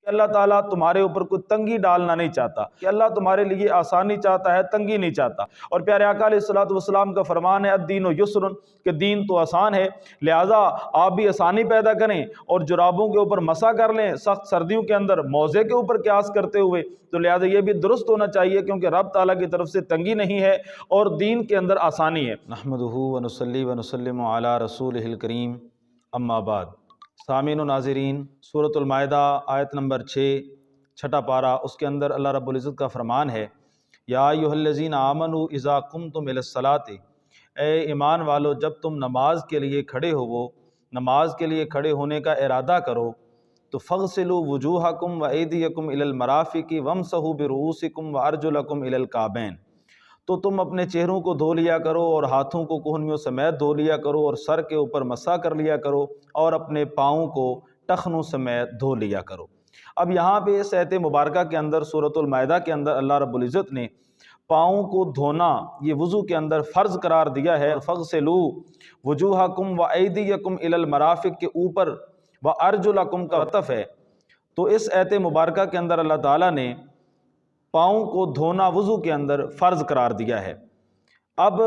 کہ اللہ تعالیٰ تمہارے اوپر کوئی تنگی ڈالنا نہیں چاہتا، کہ اللہ تمہارے لیے آسانی چاہتا ہے، تنگی نہیں چاہتا۔ اور پیارے آقا علیہ الصلوۃ والسلام کا فرمان ہے الدین یسر، کہ دین تو آسان ہے، لہٰذا آپ بھی آسانی پیدا کریں اور جرابوں کے اوپر مسح کر لیں سخت سردیوں کے اندر موزے کے اوپر قیاس کرتے ہوئے، تو لہٰذا یہ بھی درست ہونا چاہیے کیونکہ رب تعالیٰ کی طرف سے تنگی نہیں ہے اور دین کے اندر آسانی ہے۔ نحمدہ ونصلی ونسلم علی رسولہ الکریم، اما بعد۔ سامعین و ناظرین، سورۃ المائدہ آیت نمبر 6 چھٹا پارہ، اس کے اندر اللہ رب العزت کا فرمان ہے یا ایھا الذین آمنوا اذا قمتم الی الصلاۃ، اے ایمان والو جب تم نماز کے لیے کھڑے ہو، نماز کے لیے کھڑے ہونے کا ارادہ کرو تو فاغسلوا وجوہکم وایدیکم الی المرافق وامسحوا برؤوسکم وارجلکم الی الکعبین، تو تم اپنے چہروں کو دھو لیا کرو اور ہاتھوں کو کہنیوں سمیت دھو لیا کرو اور سر کے اوپر مسح کر لیا کرو اور اپنے پاؤں کو ٹخنوں سمیت دھو لیا کرو۔ اب یہاں پہ اس آیت مبارکہ کے اندر سورۃ المائدہ کے اندر اللہ رب العزت نے پاؤں کو دھونا یہ وضو کے اندر فرض قرار دیا ہے۔ فاغسلوا وجوہکم وایدیکم الی المرافق کے اوپر وارجلکم کا عطف ہے، تو اس آیت مبارکہ کے اندر اللہ تعالیٰ نے پاؤں کو دھونا وضو کے اندر فرض قرار دیا ہے۔ اب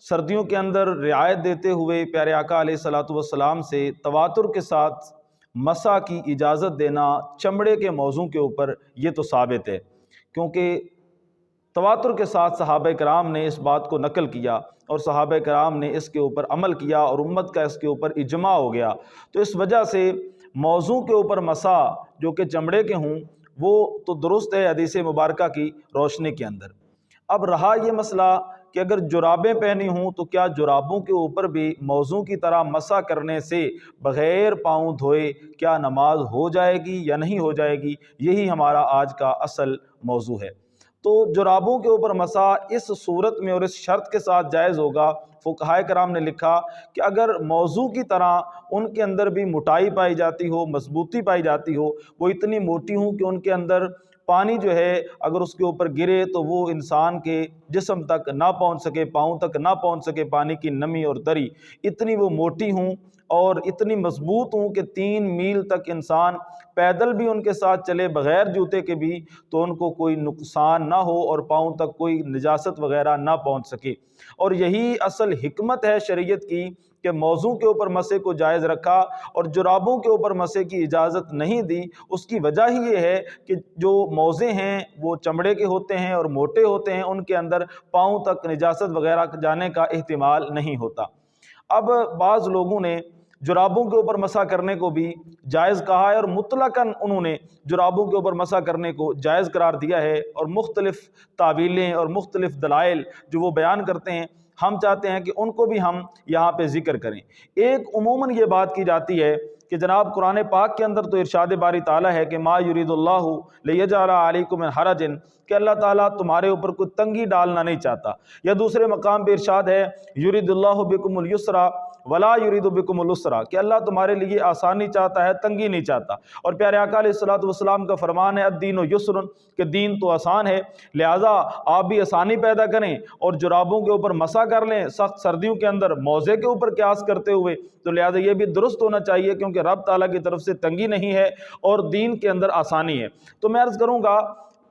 سردیوں کے اندر رعایت دیتے ہوئے پیارے آقا علیہ الصلوۃ والسلام سے تواتر کے ساتھ مسح کی اجازت دینا چمڑے کے موضوع کے اوپر یہ تو ثابت ہے، کیونکہ تواتر کے ساتھ صحابہ کرام نے اس بات کو نقل کیا اور صحابہ کرام نے اس کے اوپر عمل کیا اور امت کا اس کے اوپر اجماع ہو گیا، تو اس وجہ سے موضوع کے اوپر مسح جو کہ چمڑے کے ہوں وہ تو درست ہے حدیث مبارکہ کی روشنی کے اندر۔ اب رہا یہ مسئلہ کہ اگر جرابیں پہنی ہوں تو کیا جرابوں کے اوپر بھی موضوع کی طرح مسح کرنے سے بغیر پاؤں دھوئے کیا نماز ہو جائے گی یا نہیں ہو جائے گی، یہی ہمارا آج کا اصل موضوع ہے۔ تو جرابوں کے اوپر مسح اس صورت میں اور اس شرط کے ساتھ جائز ہوگا، فقہائے کرام نے لکھا کہ اگر موضوع کی طرح ان کے اندر بھی موٹائی پائی جاتی ہو، مضبوطی پائی جاتی ہو، وہ اتنی موٹی ہوں کہ ان کے اندر پانی جو ہے اگر اس کے اوپر گرے تو وہ انسان کے جسم تک نہ پہنچ سکے، پاؤں تک نہ پہنچ سکے، پانی کی نمی اور تری اتنی وہ موٹی ہوں اور اتنی مضبوط ہوں کہ 3 میل تک انسان پیدل بھی ان کے ساتھ چلے بغیر جوتے کے بھی تو ان کو کوئی نقصان نہ ہو اور پاؤں تک کوئی نجاست وغیرہ نہ پہنچ سکے۔ اور یہی اصل حکمت ہے شریعت کی کہ موضوع کے اوپر مسح کو جائز رکھا اور جرابوں کے اوپر مسح کی اجازت نہیں دی۔ اس کی وجہ ہی یہ ہے کہ جو موزے ہیں وہ چمڑے کے ہوتے ہیں اور موٹے ہوتے ہیں، ان کے اندر پاؤں تک نجاست وغیرہ جانے کا احتمال نہیں ہوتا۔ اب بعض لوگوں نے جرابوں کے اوپر مسح کرنے کو بھی جائز کہا ہے اور مطلقاً انہوں نے جرابوں کے اوپر مسح کرنے کو جائز قرار دیا ہے، اور مختلف تعویلیں اور مختلف دلائل جو وہ بیان کرتے ہیں ہم چاہتے ہیں کہ ان کو بھی ہم یہاں پہ ذکر کریں۔ ایک عموماً یہ بات کی جاتی ہے کہ جناب قرآن پاک کے اندر تو ارشاد باری تعالیٰ ہے کہ ما یرید اللہ لیجعل علیکم من حرج، کہ اللہ تعالیٰ تمہارے اوپر کوئی تنگی ڈالنا نہیں چاہتا، یا دوسرے مقام پہ ارشاد ہے یرید اللہ بکم اليسر ولا یرید بکم العسر، کہ اللہ تمہارے لیے آسانی چاہتا ہے، تنگی نہیں چاہتا۔ اور پیارے آقا علیہ الصلوۃ والسلام کا فرمان ہے الدین یسر، کہ دین تو آسان ہے، لہٰذا آپ بھی آسانی پیدا کریں اور جرابوں کے اوپر مسح کر لیں سخت سردیوں کے اندر موزے کے اوپر قیاس کرتے ہوئے، تو لہٰذا یہ بھی درست ہونا چاہیے کیونکہ رب تعالیٰ کی طرف سے تنگی نہیں ہے اور دین کے اندر آسانی ہے۔ تو میں عرض کروں گا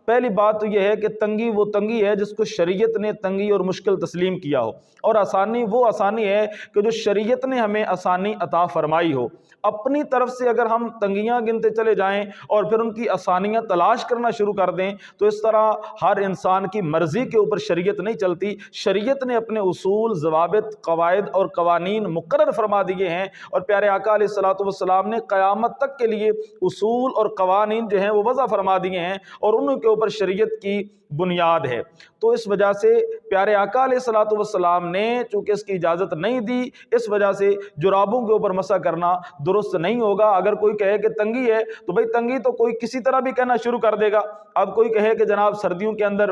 پہلی بات تو یہ ہے کہ تنگی وہ تنگی ہے جس کو شریعت نے تنگی اور مشکل تسلیم کیا ہو، اور آسانی وہ آسانی ہے کہ جو شریعت نے ہمیں آسانی عطا فرمائی ہو۔ اپنی طرف سے اگر ہم تنگیاں گنتے چلے جائیں اور پھر ان کی آسانیاں تلاش کرنا شروع کر دیں تو اس طرح ہر انسان کی مرضی کے اوپر شریعت نہیں چلتی۔ شریعت نے اپنے اصول، ضوابط، قواعد اور قوانین مقرر فرما دیے ہیں، اور پیارے آقا علیہ الصلوۃ والسلام نے قیامت تک کے لیے اصول اور قوانین جو ہیں وہ وضع فرما دیے ہیں اور ان کے اوپر شریعت کی بنیاد ہے۔ تو اس وجہ سے پیارے آقا علیہ الصلوۃ والسلام نے چونکہ اس کی اجازت نہیں دی، اس وجہ سے جرابوں کے اوپر مسح کرنا درست نہیں ہوگا۔ اگر کوئی کہے کہ تنگی ہے تو بھئی تنگی تو کوئی کسی طرح بھی کہنا شروع کر دے گا۔ اب کوئی کہے کہ جناب سردیوں کے اندر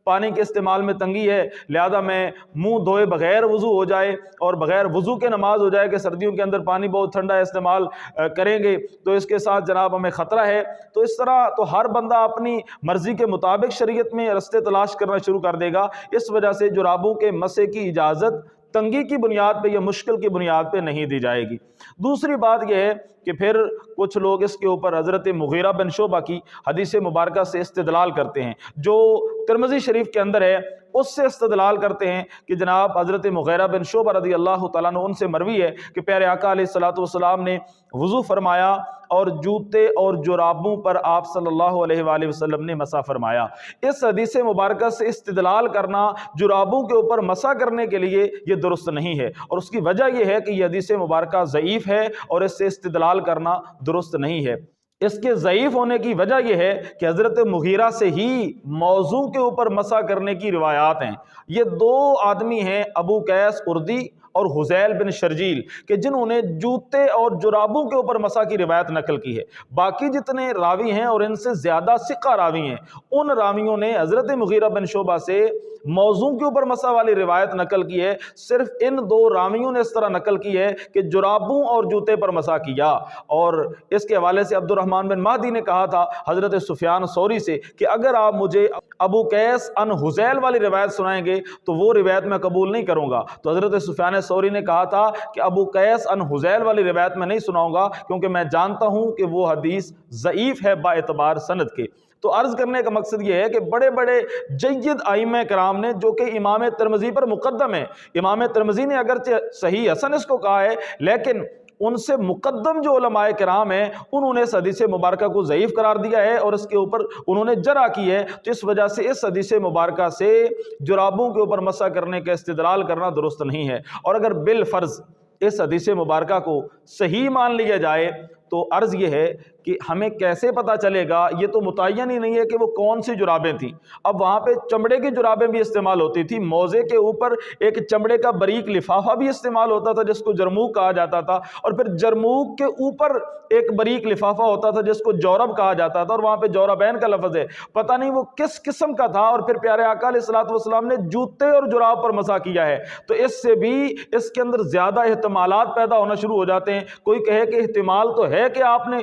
پانی کے استعمال میں تنگی ہے، لہذا میں منہ دھوئے بغیر وضو ہو جائے اور بغیر وضو کے نماز ہو جائے کہ سردیوں کے اندر پانی بہت ٹھنڈا ہے استعمال کریں گے تو اس کے ساتھ جناب ہمیں خطرہ ہے، تو اس طرح تو ہر بندہ اپنی مرضی کے مطابق شریعت میں رستے تلاش کرنا شروع کر دے گا۔ اس وجہ سے جرابوں کے مسح کی اجازت تنگی کی بنیاد پہ یا مشکل کی بنیاد پہ نہیں دی جائے گی۔ دوسری بات یہ ہے کہ پھر کچھ لوگ اس کے اوپر حضرت مغیرہ بن شعبہ کی حدیث مبارکہ سے استدلال کرتے ہیں جو ترمذی شریف کے اندر ہے، اس سے استدلال کرتے ہیں کہ جناب حضرت مغیرہ بن شعبہ رضی اللہ تعالیٰ عنہ ان سے مروی ہے کہ پیارے آقا علیہ الصلوۃ والسلام نے وضو فرمایا اور جوتے اور جرابوں پر آپ صلی اللہ علیہ وآلہ وسلم نے مسح فرمایا۔ اس حدیث مبارکہ سے استدلال کرنا جرابوں کے اوپر مسح کرنے کے لیے یہ درست نہیں ہے، اور اس کی وجہ یہ ہے کہ یہ حدیث مبارکہ ضعیف ہے اور اس سے استدلال کرنا درست نہیں ہے۔ اس کے ضعیف ہونے کی وجہ یہ ہے کہ حضرت مغیرہ سے ہی موضوع کے اوپر مسح کرنے کی روایات ہیں۔ یہ دو آدمی ہیں، ابو قیس اردی اور حذیل بن شرجیل، کہ جنہوں نے جوتے اور جرابوں کے اوپر مسح کی روایت نقل کی ہے۔ باقی جتنے راوی ہیں اور ان سے زیادہ ثقہ راوی ہیں، ان راویوں نے حضرت مغیرہ بن شعبہ سے موضوع کے اوپر مسح والی روایت نقل کی ہے۔ صرف ان دو راویوں نے اس طرح نقل کی ہے کہ جرابوں اور جوتے پر مسح کیا، اور اس کے حوالے سے عبد الرحمن بن مہدی نے کہا تھا حضرت سفیان ثوری سے کہ اگر آپ مجھے ابو قیس ان حذیل والی روایت سنائیں گے تو وہ روایت میں قبول نہیں کروں گا۔ تو حضرت سفیان ثوری نے کہا تھا کہ ابو قیس ان حذیل والی روایت میں نہیں سناؤں گا، کیونکہ میں جانتا ہوں کہ وہ حدیث ضعیف ہے با اعتبار سند کے۔ تو عرض کرنے کا مقصد یہ ہے کہ بڑے بڑے جید ائمہ کرام نے، جو کہ امام ترمذی پر مقدم ہے، امام ترمذی نے اگرچہ صحیح حسن اس کو کہا ہے، لیکن ان سے مقدم جو علماء کرام ہیں انہوں نے اس حدیث مبارکہ کو ضعیف قرار دیا ہے اور اس کے اوپر انہوں نے جرح کی ہے۔ تو اس وجہ سے اس حدیث مبارکہ سے جرابوں کے اوپر مسح کرنے کا استدلال کرنا درست نہیں ہے۔ اور اگر بالفرض اس حدیث مبارکہ کو صحیح مان لیا جائے تو عرض یہ ہے کہ ہمیں کیسے پتہ چلے گا؟ یہ تو متعین ہی نہیں ہے کہ وہ کون سی جرابیں تھیں۔ اب وہاں پہ چمڑے کی جرابیں بھی استعمال ہوتی تھی، موزے کے اوپر ایک چمڑے کا باریک لفافہ بھی استعمال ہوتا تھا جس کو جرموک کہا جاتا تھا، اور پھر جرموک کے اوپر ایک باریک لفافہ ہوتا تھا جس کو جورب کہا جاتا تھا، اور وہاں پہ جوربین کا لفظ ہے، پتہ نہیں وہ کس قسم کا تھا۔ اور پھر پیارے آقا علیہ الصلوۃ والسلام نے جوتے اور جراب پر مسح کیا ہے، تو اس سے بھی اس کے اندر زیادہ احتمالات پیدا ہونا شروع ہو جاتے ہیں۔ کوئی کہے کہ احتمال تو ہے کہ آپ نے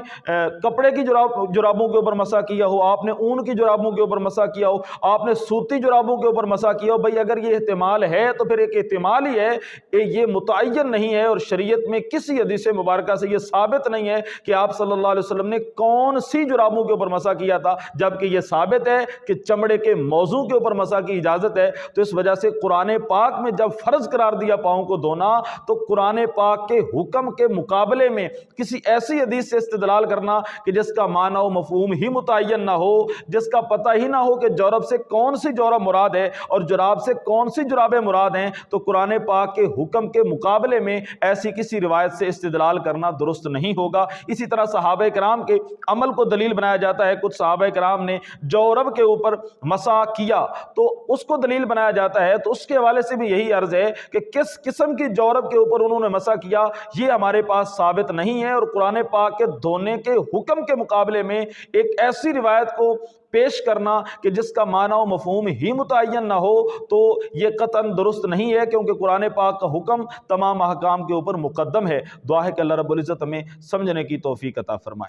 کپڑے کی جرابوں کے اوپر مسح کیا ہو، آپ نے اون کی جرابوں کے اوپر مسح کیا ہو، آپ نے سوتی جرابوں کے اوپر مسح کیا ہو۔ بھئی اگر یہ احتمال ہے تو پھر ایک احتمال ہی ہے، یہ متعین نہیں ہے، اور شریعت میں کسی حدیث مبارکہ سے یہ ثابت نہیں ہے کہ آپ صلی اللہ علیہ وسلم نے کون سی جرابوں کے اوپر مسح کیا تھا، جبکہ یہ ثابت ہے کہ چمڑے کے موضوع کے اوپر مسح کی اجازت ہے۔ تو اس وجہ سے قرآن پاک میں جب فرض قرار دیا پاؤں کو دھونا، تو قرآن پاک کے حکم کے مقابلے میں کسی ایسی حدیث سے استدلال کرنا کہ جس کا معنی و مفہوم ہی متعین نہ ہو، جس کا پتہ ہی نہ ہو کہ جورب سے کون سی جورب مراد ہے اور جراب سے کون سی جرابیں مراد ہیں، تو قرآن پاک کے حکم کے مقابلے میں ایسی کسی روایت سے استدلال کرنا درست نہیں ہوگا۔ اسی طرح صحابہ کرام کے عمل کو دلیل بنایا جاتا ہے۔ کچھ صحابہ کرام نے جورب کے اوپر مسح کیا تو اس کو دلیل بنایا جاتا ہے، تو اس کے حوالے سے بھی یہی عرض ہے کہ کس قسم کی جورب کے اوپر انہوں نے مسح کیا یہ ہمارے پاس ثابت نہیں ہے، اور قرآن پاک کے دھونے کے حکم کے مقابلے میں ایک ایسی روایت کو پیش کرنا کہ جس کا معنی و مفہوم ہی متعین نہ ہو تو یہ قطعاً درست نہیں ہے، کیونکہ قرآن پاک کا حکم تمام احکام کے اوپر مقدم ہے۔ دعا ہے کہ اللہ رب العزت ہمیں سمجھنے کی توفیق عطا فرمائے۔